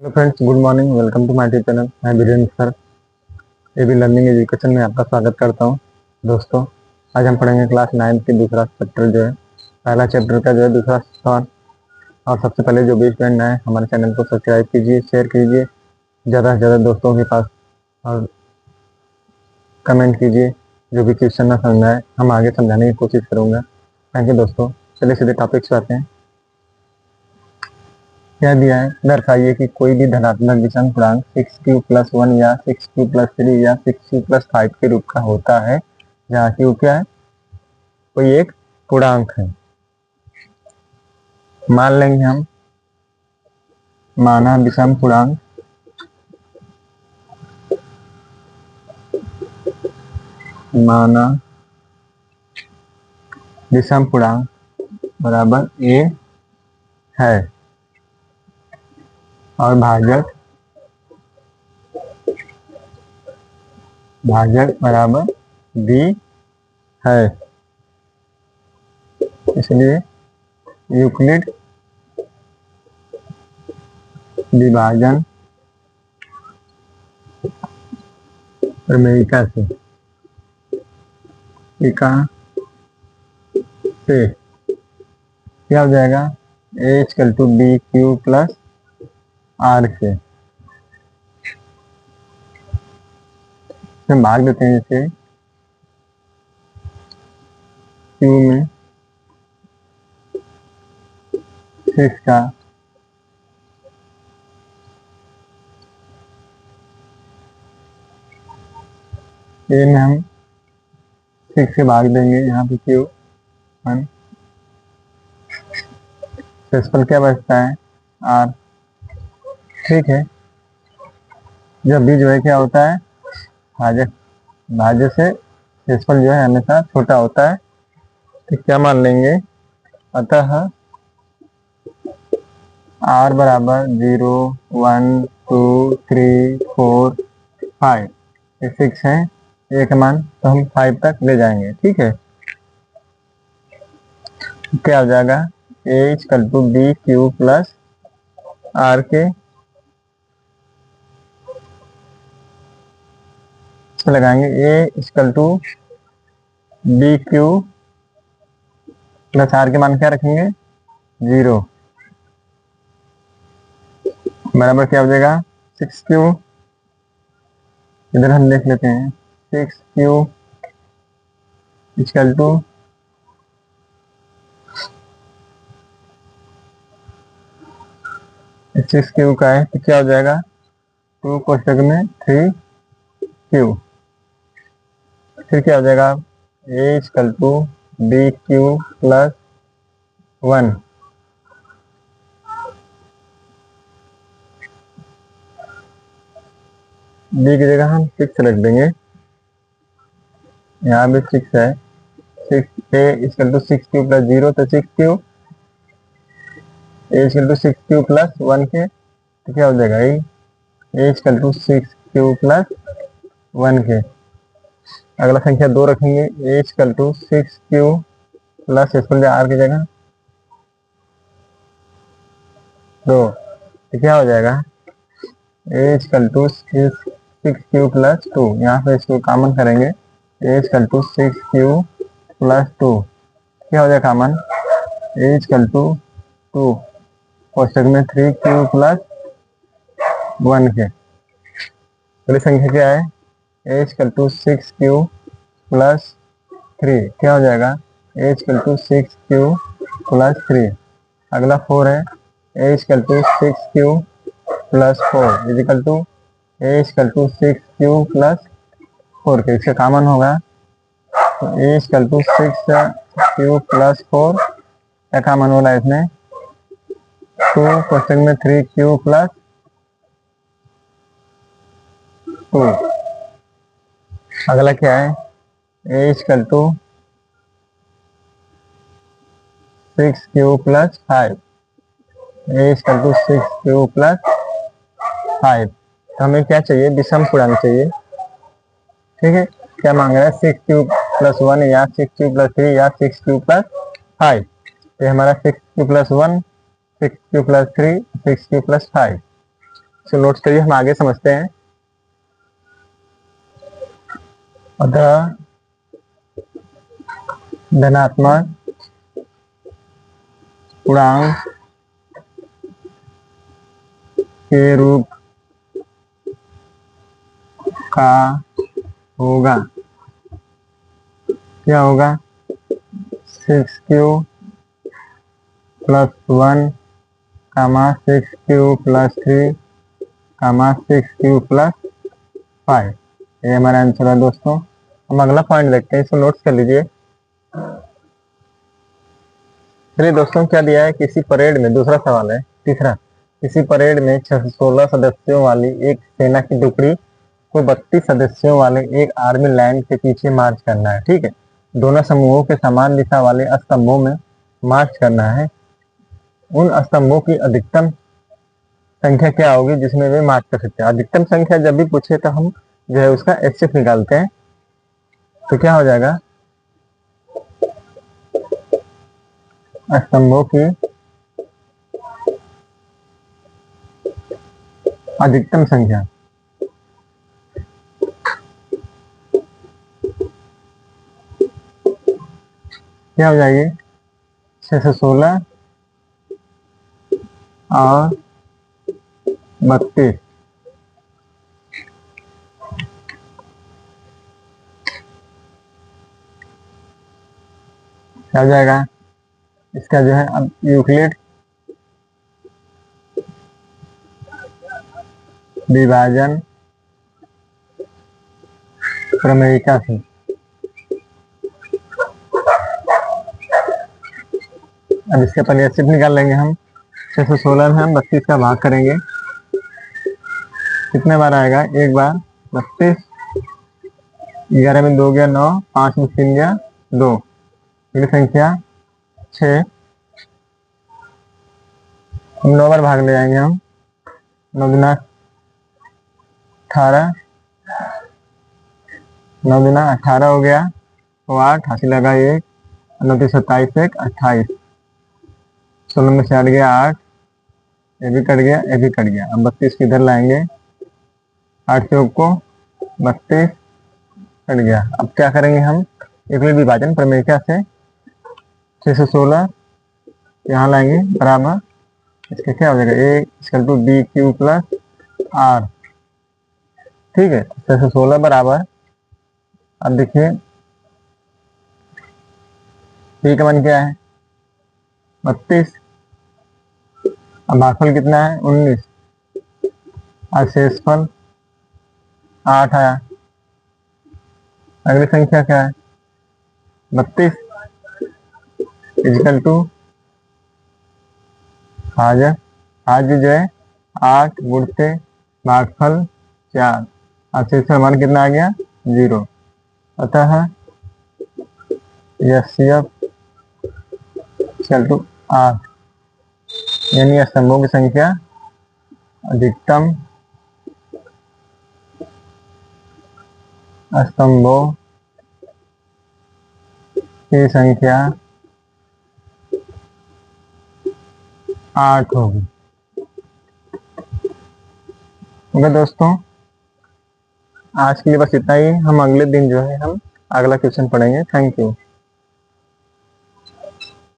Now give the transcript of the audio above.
Hello friends, good morning. Welcome to my channel. मैं Virendra sir AB learning education में आपका स्वागत करता हूं। दोस्तों, आज हम पढ़ेंगे क्लास 9 की दूसरा चैप्टर जो है, पहला चैप्टर का जो है दूसरा सवाल। और सबसे पहले जो भी फ्रेंड नए हमारे चैनल को सब्सक्राइब कीजिए, शेयर कीजिए ज़्यादा से ज़्यादा दोस्तों के पास, और कमेंट कीजिए। जो भी क्वेश्चन ना समझ में आए हम आगे समझाने की कोशिश करूँगा। थैंक यू दोस्तों। चलिए सीधे टॉपिक पे आते हैं। क्या दिया है, दर्शाइए कि कोई भी धनात्मक विषम पूर्णांक 6q+1 या 6q+3 या 6q+5 के रूप का होता है, जहाँ q क्या है, कोई एक पूर्णांक है। मान लेंगे हम माना विषम पूर्णांक बराबर a है और भाजक बराबर b है। इसलिए यूक्लिड विभाजन प्रमेयिका से क्या हो जाएगा, a=bq+r से भाग देते हैं। जैसे q में 6 का a में हम 6 से भाग देंगे, यहाँ पे q1, शेषफल क्या बचता है, r। ठीक है, जब भी जो है क्या होता है, भाज्य से शेषफल जो है हमेशा छोटा होता है। तो क्या मान लेंगे, अतः r बराबर 0, 1, 2, 3, 4, 5, ये 6 है, एक मान तो हम 5 तक ले जाएंगे। ठीक है, क्या हो जाएगा, a=bq+r के लगाएंगे, a=bq+r के मान क्या रखेंगे, 0, बराबर क्या हो जाएगा, 6q। इधर हम देख लेते हैं, 6q इक्वल टू 6q का है तो क्या हो जाएगा, 2 कोष्टक में 3q। फिर क्या हो जाएगा, a=bq+1, b की जगह हम 6 रख देंगे, यहाँ भी 6 है। 6a=6q+0 तो 6q, a=6q+1 के तो क्या हो जाएगा, a=6q+1 के। अगला संख्या 2 रखेंगे, a=6q+ r की जगह 2 तो क्या हो जाएगा, a=6q+2। यहाँ पे इसको कॉमन करेंगे, a=6q+2 क्या हो जाएगा कॉमन, a=2 कोष्टक में 3q+1 के। अगली संख्या क्या है, a=6q+3 क्या हो जाएगा, a=6q+3। अगला 4 है, a=6q+4 इजिकल टू a=6q+4 के। इसका कॉमन होगा तो a=6q+4 क्या कॉमन हो रहा है इसमें, 2 क्वेश्चन में 3q+2। अगला क्या है, a=6q+5, a=6q+5। तो हमें क्या चाहिए, विषम पूर्णांक चाहिए। ठीक है, क्या मांग रहा है, 6q+1 या 6q+3 या 6q+5। तो हमारा 6q+1, 6q+3, 6q+5। इसको नोट्स करिए, हम आगे समझते हैं। अतः धनात्मक पूर्णांक के रूप का होगा, क्या होगा? 6q + 1, 6q + 3, 6q + 5। ये हमारा आंसर है दोस्तों। हम अगला पॉइंट देखते हैं, इसको नोट्स कर लीजिए। चलिए दोस्तों, क्या दिया है? किसी परेड में, दूसरा सवाल है, तीसरा, किसी परेड में 616 सदस्यों वाली एक सेना की टुकड़ी को 32 सदस्यों वाले एक आर्मी लाइन के पीछे मार्च करना है। ठीक है, दोनों समूहों के समान दिशा वाले स्तंभों में मार्च करना है। उन स्तंभों की अधिकतम संख्या क्या होगी जिसमें वे मार्च कर सकते हैं? अधिकतम संख्या जब भी पूछे तो हम जो है उसका HCF निकालते हैं। तो क्या हो जाएगा? स्तंभों की अधिकतम संख्या क्या हो जाएगी? 616 और 32। क्या हो जाएगा? इसका जो है अब यूक्लिड विभाजन प्रमेयिका से अब इसके अपन HCF निकाल लेंगे हम। 616 में हम 32 का भाग करेंगे, कितने बार आएगा? एक बार। 32, 11 में 2 गया 9, 5 में 3 गया 2, अगली संख्या 6। हम 9 बार भाग ले जाएंगे हम। 9 दूना 18, 9 दूना 18 हो गया, तो 8 हाथी लगा 1, 9 3 27, 1 28, 16 में से 8 गया 8, ये भी कट गया, ये भी कट गया। अब 32 को इधर लाएंगे, 8 चौक को 32 कट गया। अब क्या करेंगे हम? यूक्लिड विभाजन प्रमेयिका से 616 यहाँ लाएंगे बराबर, इसका क्या हो जाएगा? A = BQ + R। ठीक है, 616 बराबर, अब देखिए B का मान क्या है? 32। अब भागफल कितना है? 19, और शेषफल 8 आया। अगली संख्या क्या है? 32 = आज जो है 8 गुणते भागफल 4, और शेषफल मान कितना आ गया? 0। अतः HCF = 8, यानी स्तंभों की संख्या अधिकतम स्तंभों की संख्या 8 होगी। ओके दोस्तों, आज के लिए बस इतना ही। हम अगले दिन जो है हम अगला क्वेश्चन पढ़ेंगे। Thank you.